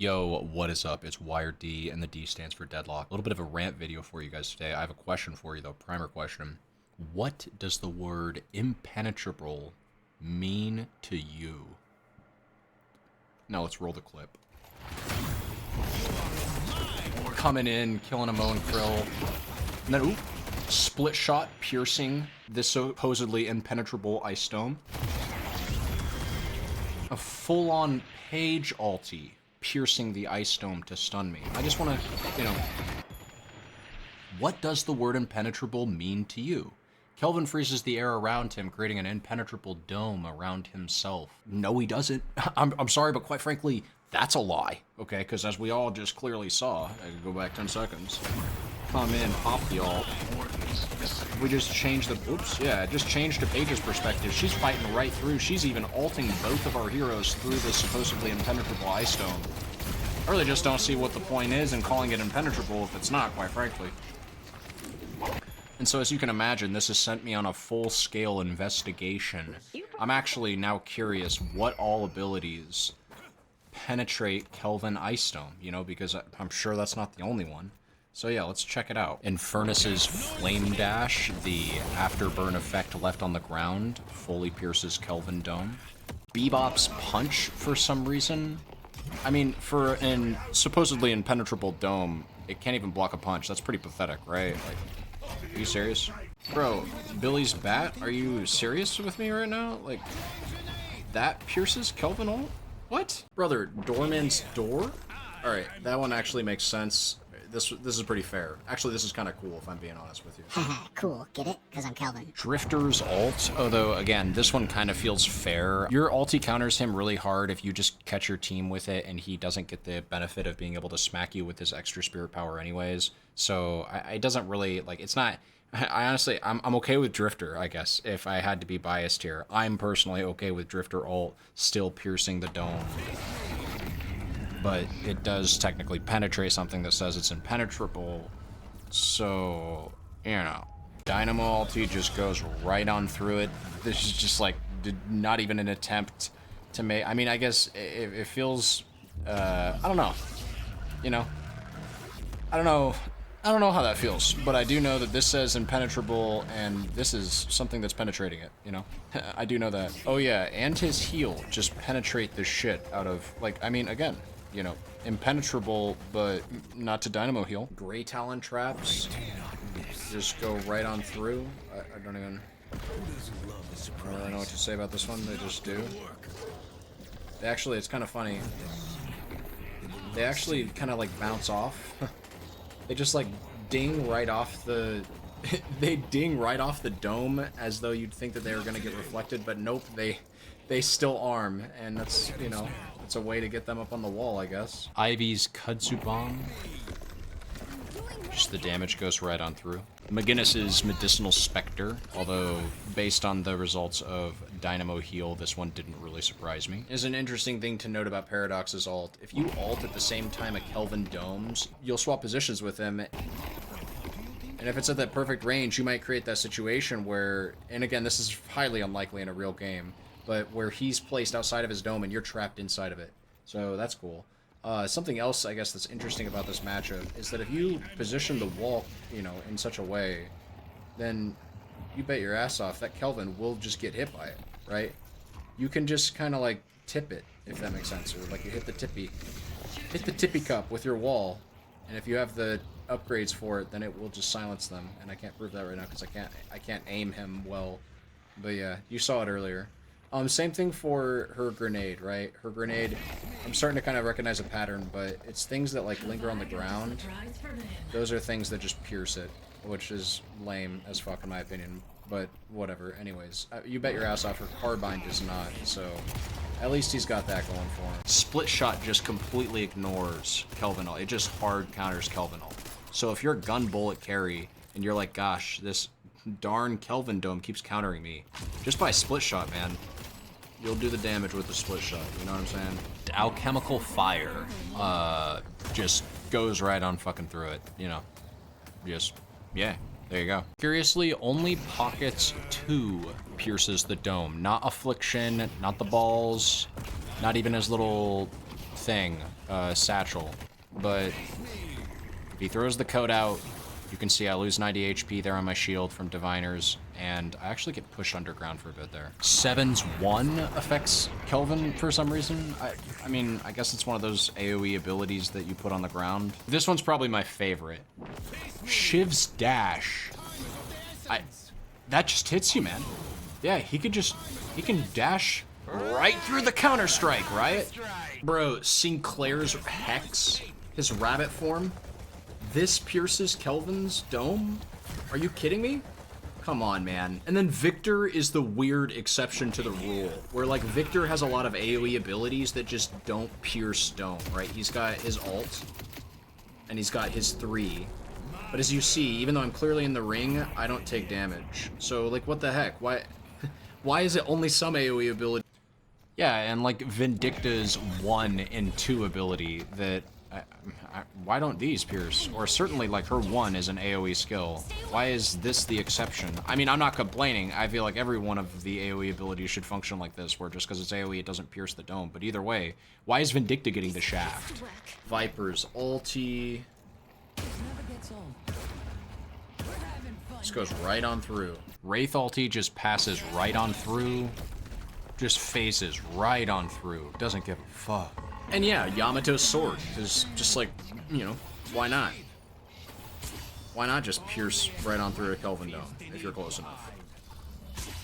Yo, what is up? It's Wired D, and the D stands for deadlock. A little bit of a rant video for you guys today. I have a question for you, though. Primer question. What does the word impenetrable mean to you? Now let's roll the clip. We're coming in, killing a Mo and Krill. And then, split shot piercing this supposedly impenetrable ice dome. A full-on paige ulti piercing the ice dome to stun me. I just want to, what does the word impenetrable mean to you? Kelvin freezes the air around him, creating an impenetrable dome around himself. No, he doesn't. I'm sorry, but quite frankly, that's a lie, okay? Because as we all just clearly saw, I could go back 10 seconds. Come in, pop the ult. We just changed the, just changed to Paige's perspective. She's fighting right through. She's even ulting both of our heroes through this supposedly impenetrable ice dome. I really just don't see what the point is in calling it impenetrable if it's not, quite frankly. And so as you can imagine, this has sent me on a full-scale investigation. I'm actually now curious what all abilities penetrate Kelvin Ice Dome, because I'm sure that's not the only one. So yeah, let's check it out. Infernus's Flame Dash, the afterburn effect left on the ground, fully pierces Kelvin Dome. Bebop's Punch, for some reason. I mean, for an supposedly impenetrable dome, it can't even block a punch. That's pretty pathetic, right? Like, are you serious? Bro, Billy's Bat, are you serious with me right now? Like, that pierces Kelvin ult? What? Brother, Doorman's Door? Alright, that one actually makes sense. This is pretty fair. Actually, this is kind of cool, if I'm being honest with you. Haha, cool. Get it? Because I'm Kelvin. Drifter's ult, although, again, this one kind of feels fair. Your ulti counters him really hard if you just catch your team with it, and he doesn't get the benefit of being able to smack you with his extra spirit power anyways. So, it doesn't really, like, it's not... I honestly, I'm okay with Drifter, I guess, if I had to be biased here. I'm personally okay with Drifter ult still piercing the dome. But it does technically penetrate something that says it's impenetrable. So, Dynamo ulti just goes right on through it. This is just like, not even an attempt to make, I mean, I guess it feels, I don't know. I don't know how that feels, but I do know that this says impenetrable, and this is something that's penetrating it, I do know that. Oh yeah, and his heal just penetrate the shit out of, like, I mean, again, impenetrable, but not to dynamo heal. Gray talon traps just go right on through. I don't really know what to say about this one. They just do. Actually, it's kind of funny. They actually kind of like bounce off. They just like ding right off the... they ding right off the dome as though you'd think that they were going to get reflected, but nope, they still arm, and that's, it's a way to get them up on the wall, I guess. Ivy's Kudzu Bomb. Just the damage goes right on through. McGinnis's Medicinal Spectre, although based on the results of Dynamo Heal, this one didn't really surprise me. Is an interesting thing to note about Paradox's ult. If you ult at the same time a Kelvin domes, you'll swap positions with him. And if it's at that perfect range, you might create that situation where, and again, this is highly unlikely in a real game, but where he's placed outside of his dome and you're trapped inside of it. So that's cool. Something else, I guess, that's interesting about this matchup is that if you position the wall, in such a way, then you bet your ass off that Kelvin will just get hit by it, right? You can just kind of like tip it, if that makes sense, or like you hit the tippy cup with your wall, and if you have the upgrades for it, then it will just silence them. And I can't prove that right now because I can't aim him well, but yeah, you saw it earlier. Same thing for her grenade, right? Her grenade, I'm starting to kind of recognize a pattern, but it's things that like linger on the ground. Those are things that just pierce it, which is lame as fuck in my opinion, but whatever. Anyways, you bet your ass off her carbine does not, so at least he's got that going for him. Split shot just completely ignores Kelvin ult. It just hard counters Kelvin ult. So if you're a gun bullet carry and you're like, gosh, this darn Kelvin dome keeps countering me, just by split shot, man, you'll do the damage with the split shot, you know what I'm saying? Alchemical fire, just goes right on fucking through it, just, yeah, there you go. Curiously, only Pockets 2 pierces the dome, not Affliction, not the balls, not even his little thing, satchel. But if he throws the coat out, you can see I lose 90 HP there on my shield from diviners, and I actually get pushed underground for a bit there. 7's 1 affects Kelvin for some reason. I mean, I guess it's one of those AoE abilities that you put on the ground. This one's probably my favorite. Shiv's dash. That just hits you, man. Yeah, he can dash right through the counter-strike, right? Bro, Sinclair's Hex, his rabbit form, this pierces Kelvin's dome? Are you kidding me? Come on, man. And then Victor is the weird exception to the rule, where like Victor has a lot of AoE abilities that just don't pierce dome, right? He's got his ult, and he's got his 3. But as you see, even though I'm clearly in the ring, I don't take damage. So, like, what the heck? Why is it only some AoE ability? Yeah, and, like, Vindicta's 1 and 2 ability that... why don't these pierce? Or certainly, like, her 1 is an AoE skill. Why is this the exception? I mean, I'm not complaining. I feel like every one of the AoE abilities should function like this, where just because it's AoE, it doesn't pierce the dome. But either way, why is Vindicta getting the shaft? Viper's ulti... Just goes right on through. Wraith ulti just passes right on through. Just phases right on through. Doesn't give a fuck. And yeah, Yamato's sword is just like, you know, why not? Why not just pierce right on through a Kelvin dome if you're close enough?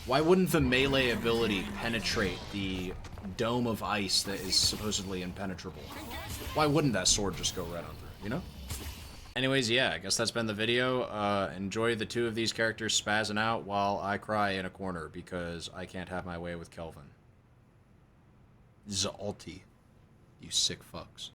Why wouldn't the melee ability penetrate the dome of ice that is supposedly impenetrable? Why wouldn't that sword just go right on through, you know? Anyways, yeah, I guess that's been the video. Enjoy the 2 of these characters spazzing out while I cry in a corner because I can't have my way with Kelvin. Zalti, you sick fucks.